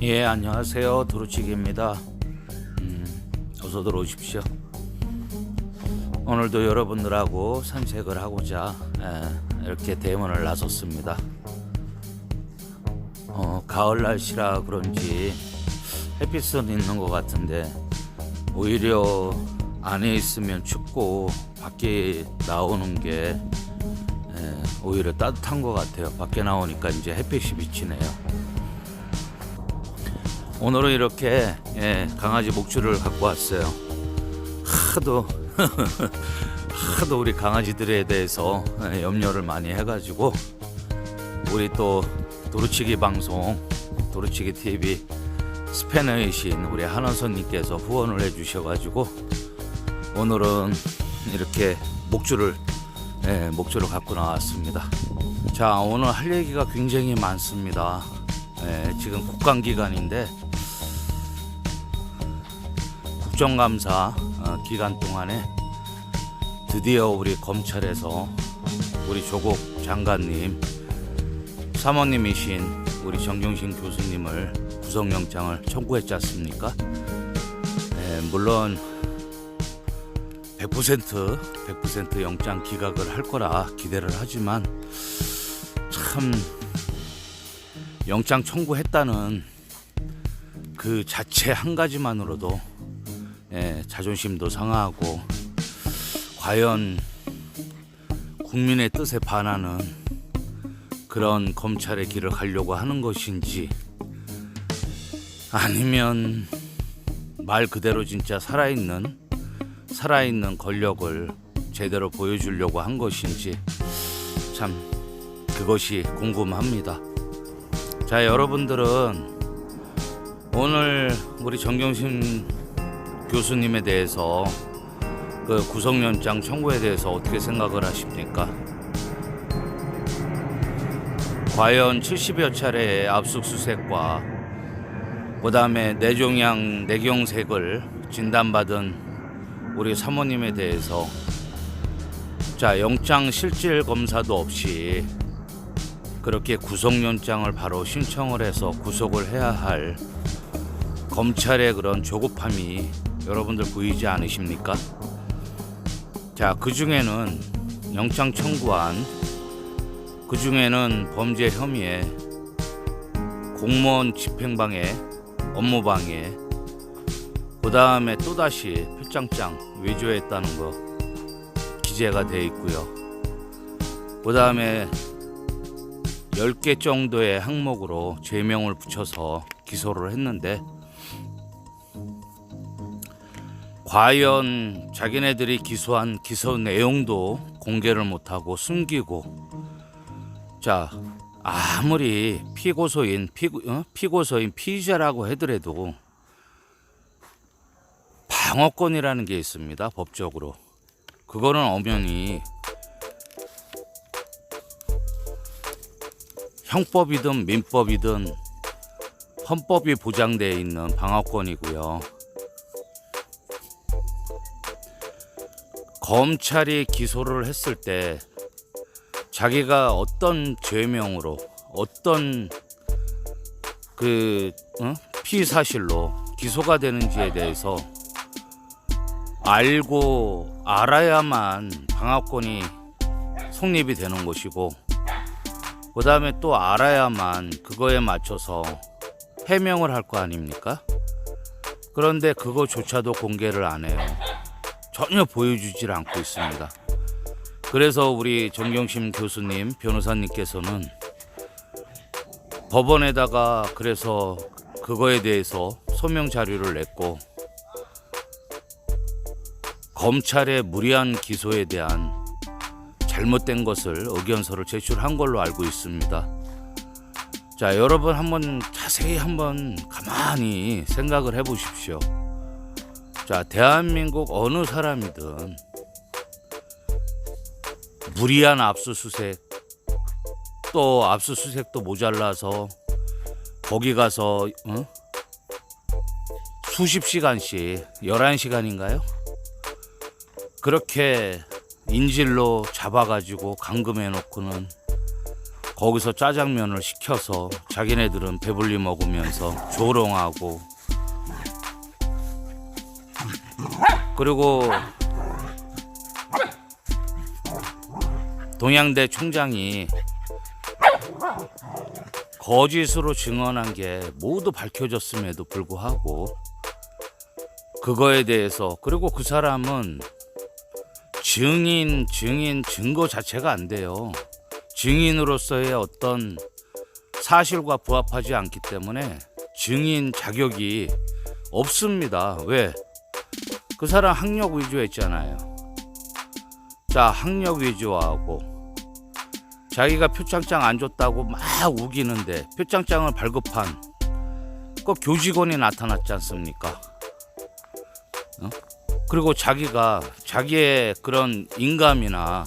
예, 안녕하세요. 두루치기입니다. 어서 들어오십시오. 오늘도 여러분들하고 산책을 하고자 이렇게 대문을 나섰습니다. 가을 날씨라 그런지 햇빛은 있는 것 같은데 오히려 안에 있으면 춥고 밖에 나오는 게 오히려 따뜻한 것 같아요. 밖에 나오니까 이제 햇빛이 비치네요. 오늘은 이렇게 강아지 목줄을 갖고 왔어요. 하도 하도 우리 강아지들에 대해서 염려를 많이 해가지고 우리 또 도루치기 방송 도루치기 TV 스패너이신 우리 한원선님께서 후원을 해주셔가지고 오늘은 이렇게 목줄을 갖고 나왔습니다. 자, 오늘 할 얘기가 굉장히 많습니다. 지금 국감 기간인데 국정감사 기간 동안에 드디어 우리 검찰에서 우리 조국 장관님 사모님이신 우리 정경심 교수님을 구속영장을 청구했지 않습니까? 물론 100% 영장 기각을 할 거라 기대를 하지만 참 영장 청구했다는 그 자체 한 가지만으로도 자존심도 상하고 과연 국민의 뜻에 반하는 그런 검찰의 길을 가려고 하는 것인지 아니면 말 그대로 진짜 살아있는 권력을 제대로 보여주려고 한 것인지 참 그것이 궁금합니다. 자, 여러분들은 오늘 우리 정경심 교수님에 대해서 그 구속영장 청구에 대해서 어떻게 생각을 하십니까? 과연 70여 차례의 압수수색과 그 다음에 뇌경색을 진단받은 우리 사모님에 대해서 자, 영장 실질 검사도 없이 그렇게 구속영장을 바로 신청을 해서 구속을 해야 할 검찰의 그런 조급함이 여러분들 보이지 않으십니까? 자, 그 중에는 영장 청구한 그 중에는 범죄 혐의에 공무원 집행방해, 업무방해, 그 다음에 또다시 표창장 위조했다는 거 기재가 돼 있고요. 그 다음에 10개 정도의 항목으로 죄명을 붙여서 기소를 했는데 과연 자기네들이 기소한 기소 내용도 공개를 못하고 숨기고 자, 아무리 피고소인 피의자라고 하더라도 방어권이라는 게 있습니다. 법적으로. 그거는 엄연히 형법이든 민법이든 헌법이 보장되어 있는 방어권이고요. 검찰이 기소를 했을 때 자기가 어떤 죄명으로 어떤 피의 사실로 기소가 되는지에 대해서 알고 알아야만 방어권이 성립이 되는 것이고 그 다음에 또 알아야만 그거에 맞춰서 해명을 할 거 아닙니까? 그런데 그거조차도 공개를 안 해요. 전혀 보여주질 않고 있습니다. 그래서 우리 정경심 교수님 변호사님께서는 법원에다가 그래서 그거에 대해서 소명 자료를 냈고 검찰의 무리한 기소에 대한 잘못된 것을 의견서를 제출한 걸로 알고 있습니다. 자, 여러분 한번 자세히 가만히 생각을 해보십시오. 자, 대한민국 어느 사람이든 무리한 압수수색 또 압수수색도 모자라서 거기 가서 수십 시간씩 11시간인가요? 그렇게 인질로 잡아가지고 감금해 놓고는 거기서 짜장면을 시켜서 자기네들은 배불리 먹으면서 조롱하고, 그리고 동양대 총장이 거짓으로 증언한 게 모두 밝혀졌음에도 불구하고 그거에 대해서, 그리고 그 사람은 증거 자체가 안 돼요. 증인으로서의 어떤 사실과 부합하지 않기 때문에 증인 자격이 없습니다. 왜? 그 사람 학력 위조했잖아요. 자, 학력 위조하고 자기가 표창장 안 줬다고 막 우기는데 표창장을 발급한 그 교직원이 나타났지 않습니까? 그리고 자기가 자기의 그런 인감이나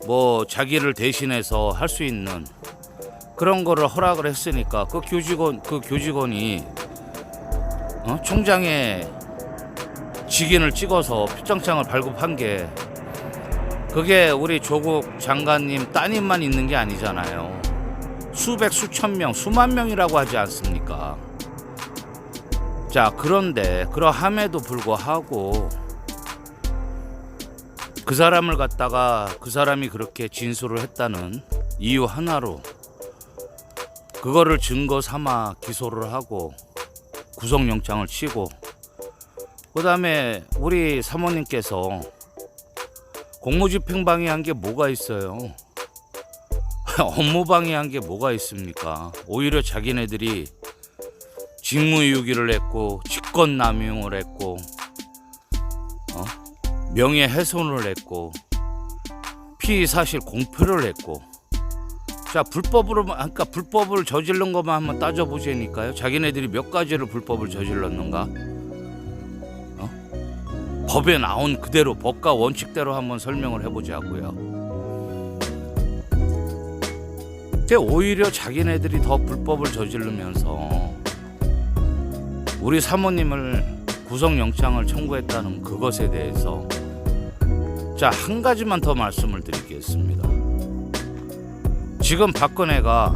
뭐 자기를 대신해서 할 수 있는 그런 거를 허락을 했으니까 그 교직원이 총장의 직인을 찍어서 표창장을 발급한 게, 그게 우리 조국 장관님 따님만 있는 게 아니잖아요. 수백 수천 명, 수만 명이라고 하지 않습니까? 자, 그런데 그러함에도 불구하고 그 사람을 갖다가 그 사람이 그렇게 진술을 했다는 이유 하나로 그거를 증거 삼아 기소를 하고 구속영장을 치고, 그 다음에 우리 사모님께서 공무집행방해한 게 뭐가 있어요? 업무방해한 게 뭐가 있습니까? 오히려 자기네들이 직무유기를 했고 직권남용을 했고 명예훼손을 했고 피의사실 공표를 했고, 자, 불법을 저지른 것만 한번 따져보자니까요. 자기네들이 몇 가지를 불법을 저질렀는가? 법에 나온 그대로, 법과 원칙대로 한번 설명을 해보자고요. 근데 오히려 자기네들이 더 불법을 저지르면서 우리 사모님을 구속영장을 청구했다는 그것에 대해서, 자, 한 가지만 더 말씀을 드리겠습니다. 지금 박근혜가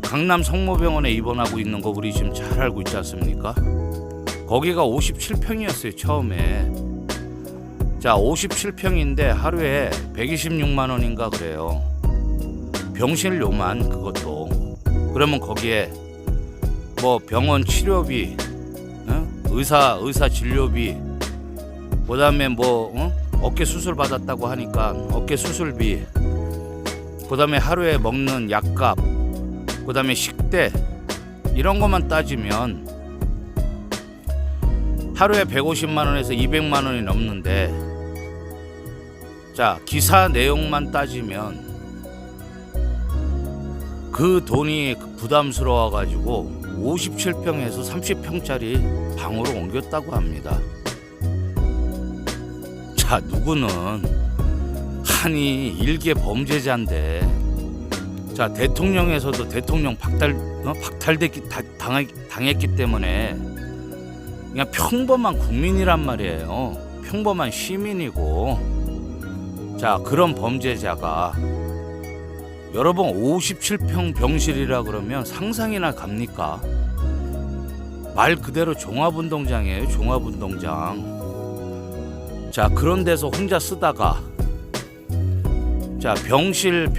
강남 성모병원에 입원하고 있는 거 우리 지금 잘 알고 있지 않습니까? 거기가 57평이었어요 처음에. 자, 57평인데 하루에 126만 원인가 그래요. 병실료만, 그것도. 그러면 거기에 뭐 병원 치료비, 의사 진료비, 그다음에 뭐 어깨 수술 받았다고 하니까 어깨 수술비, 그다음에 하루에 먹는 약값, 그다음에 식대, 이런 것만 따지면 하루에 150만 원에서 200만 원이 넘는데, 자, 기사 내용만 따지면 그 돈이 부담스러워 가지고 57평에서 30평짜리 방으로 옮겼다고 합니다. 자, 누구는 한이 일개 범죄자인데, 자, 대통령에서도 대통령 당했기 때문에 그냥 평범한 국민이란 말이에요. 평범한 시민이고, 자, 그런 범죄자가 여러분 57평 병실이라 그러면 상상이나 갑니까? 말 그대로 종합운동장이에요. 종합운동장. 자, 그런 데서 혼자 쓰다가, 자, 병실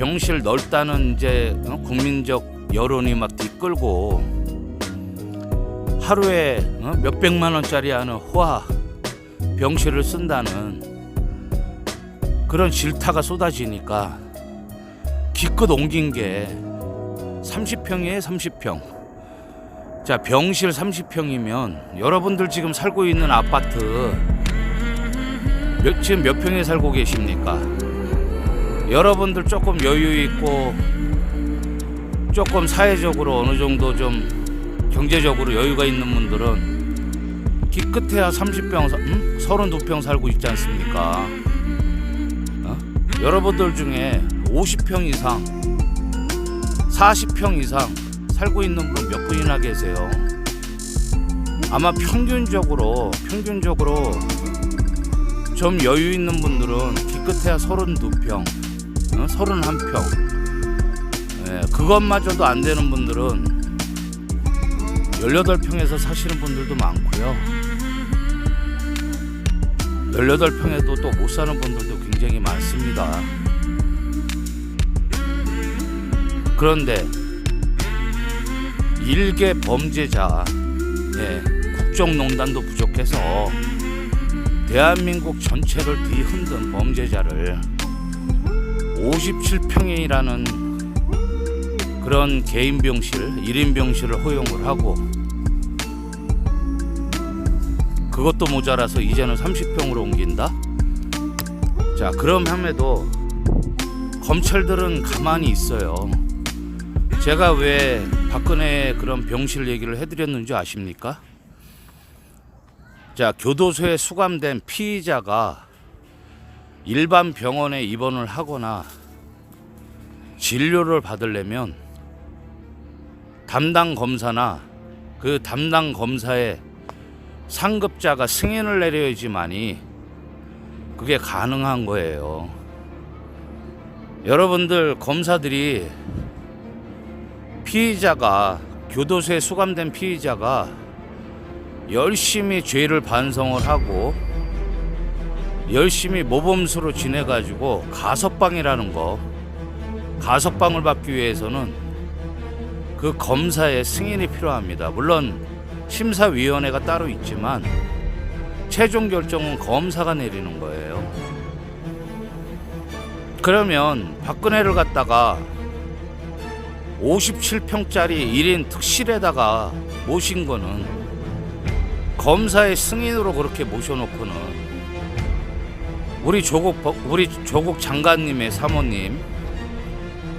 넓다는 이제 국민적 여론이 막 뒤끌고 하루에 몇백만 원짜리 하는 호화 병실을 쓴다는 그런 질타가 쏟아지니까 기껏 옮긴 게 30평이에요. 30평. 자, 병실 30평이면 여러분들 지금 살고 있는 아파트 지금 몇 평에 살고 계십니까? 여러분들 조금 여유 있고 조금 사회적으로 어느 정도 좀 경제적으로 여유가 있는 분들은 기껏해야 30평, 32평 살고 있지 않습니까? 여러분들 중에 50평 이상, 40평 이상 살고 있는 분 몇 분이나 계세요? 아마 평균적으로 좀 여유 있는 분들은 기껏해야 32평, 31평. 예, 그것마저도 안 되는 분들은 18평에서 사시는 분들도 많고요. 18평에도 또 못 사는 분들도 굉장히 많습니다. 그런데 일개 범죄자, 국정농단도 부족해서 대한민국 전체를 뒤흔든 범죄자를 57평이라는 그런 개인 병실, 1인 병실을 허용을 하고, 그것도 모자라서 이제는 30평으로 옮긴다? 자, 그럼함에도 검찰들은 가만히 있어요. 제가 왜 박근혜 그런 병실 얘기를 해드렸는지 아십니까? 자, 교도소에 수감된 피의자가 일반 병원에 입원을 하거나 진료를 받으려면 담당 검사나 그 담당 검사의 상급자가 승인을 내려야지만이 그게 가능한 거예요. 여러분들, 검사들이 피의자가, 교도소에 수감된 피의자가 열심히 죄를 반성을 하고 열심히 모범수로 지내가지고 가석방이라는 거, 가석방을 받기 위해서는 그 검사의 승인이 필요합니다. 물론 심사위원회가 따로 있지만 최종 결정은 검사가 내리는 거예요. 그러면 박근혜를 갖다가 57평짜리 1인 특실에다가 모신 거는 검사의 승인으로 그렇게 모셔놓고는 우리 조국 장관님의 사모님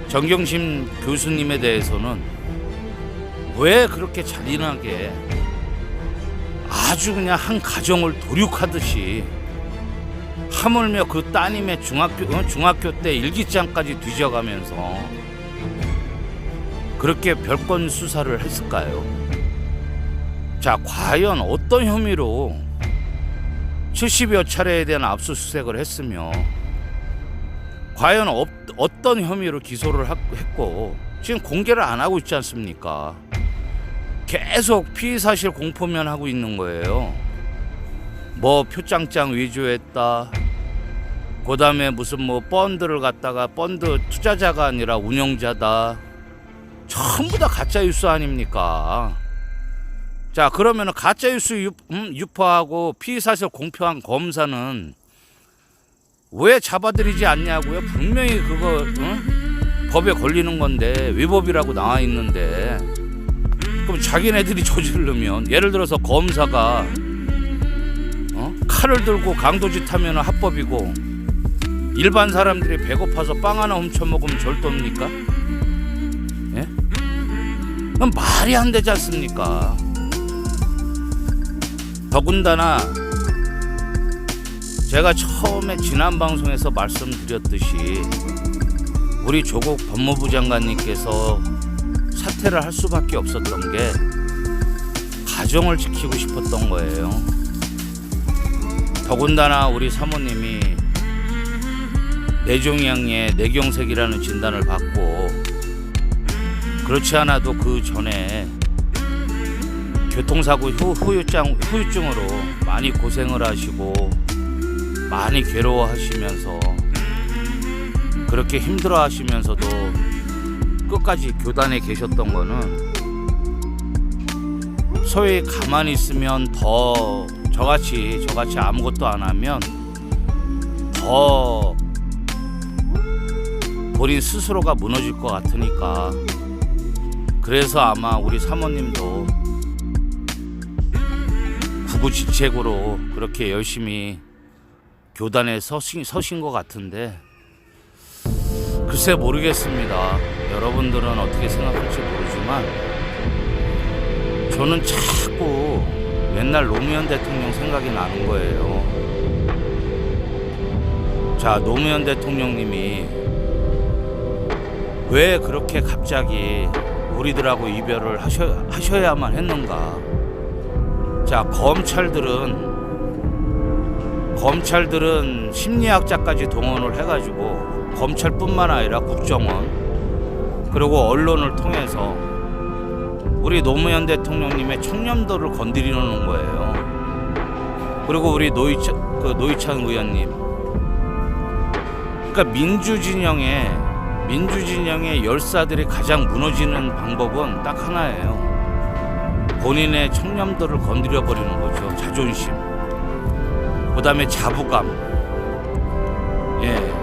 정경심 교수님에 대해서는 왜 그렇게 잔인하게 아주 그냥 한 가정을 도륙하듯이, 하물며 그 따님의 중학교 때 일기장까지 뒤져가면서 그렇게 별건 수사를 했을까요? 자, 과연 어떤 혐의로 70여 차례에 대한 압수수색을 했으며, 과연 어떤 혐의로 기소를 했고, 지금 공개를 안 하고 있지 않습니까? 계속 피의사실 공포면 하고 있는 거예요. 뭐 표창장 위조했다, 그 다음에 무슨 뭐 펀드를 갖다가 펀드 투자자가 아니라 운영자다, 전부 다 가짜뉴스 아닙니까? 자, 그러면 가짜뉴스 유포하고 피의사실 공표한 검사는 왜 잡아들이지 않냐고요? 분명히 그거 법에 걸리는 건데, 위법이라고 나와 있는데. 그럼 자기네들이 저지르면, 예를 들어서 검사가 칼을 들고 강도짓 하면 합법이고, 일반 사람들이 배고파서 빵 하나 훔쳐먹으면 절도입니까? 예? 그럼 말이 안 되지 않습니까? 더군다나 제가 처음에 지난 방송에서 말씀드렸듯이 우리 조국 법무부 장관님께서 사퇴를 할 수밖에 없었던 게 가정을 지키고 싶었던 거예요. 더군다나 우리 사모님이 뇌종양의 뇌경색이라는 진단을 받고, 그렇지 않아도 그 전에 교통사고 후유증으로 많이 고생을 하시고 많이 괴로워하시면서, 그렇게 힘들어 하시면서도 끝까지 교단에 계셨던 거는, 소위 가만히 있으면 더 저같이 아무것도 안 하면 더 본인 스스로가 무너질 것 같으니까, 그래서 아마 우리 사모님도 구구지책으로 그렇게 열심히 교단에 서신 것 같은데, 글쎄 모르겠습니다. 여러분들은 어떻게 생각할지 모르지만 저는 자꾸 옛날 노무현 대통령 생각이 나는 거예요. 자, 노무현 대통령님이 왜 그렇게 갑자기 우리들하고 이별을 하셔야만 했는가? 자, 검찰들은 심리학자까지 동원을 해가지고 검찰뿐만 아니라 국정원 그리고 언론을 통해서 우리 노무현 대통령님의 청렴도를 건드리는 거예요. 그리고 우리 노회찬 의원님, 그러니까 민주진영의 열사들이 가장 무너지는 방법은 딱 하나예요. 본인의 청렴도를 건드려 버리는 거죠. 자존심, 그다음에 자부감. 예.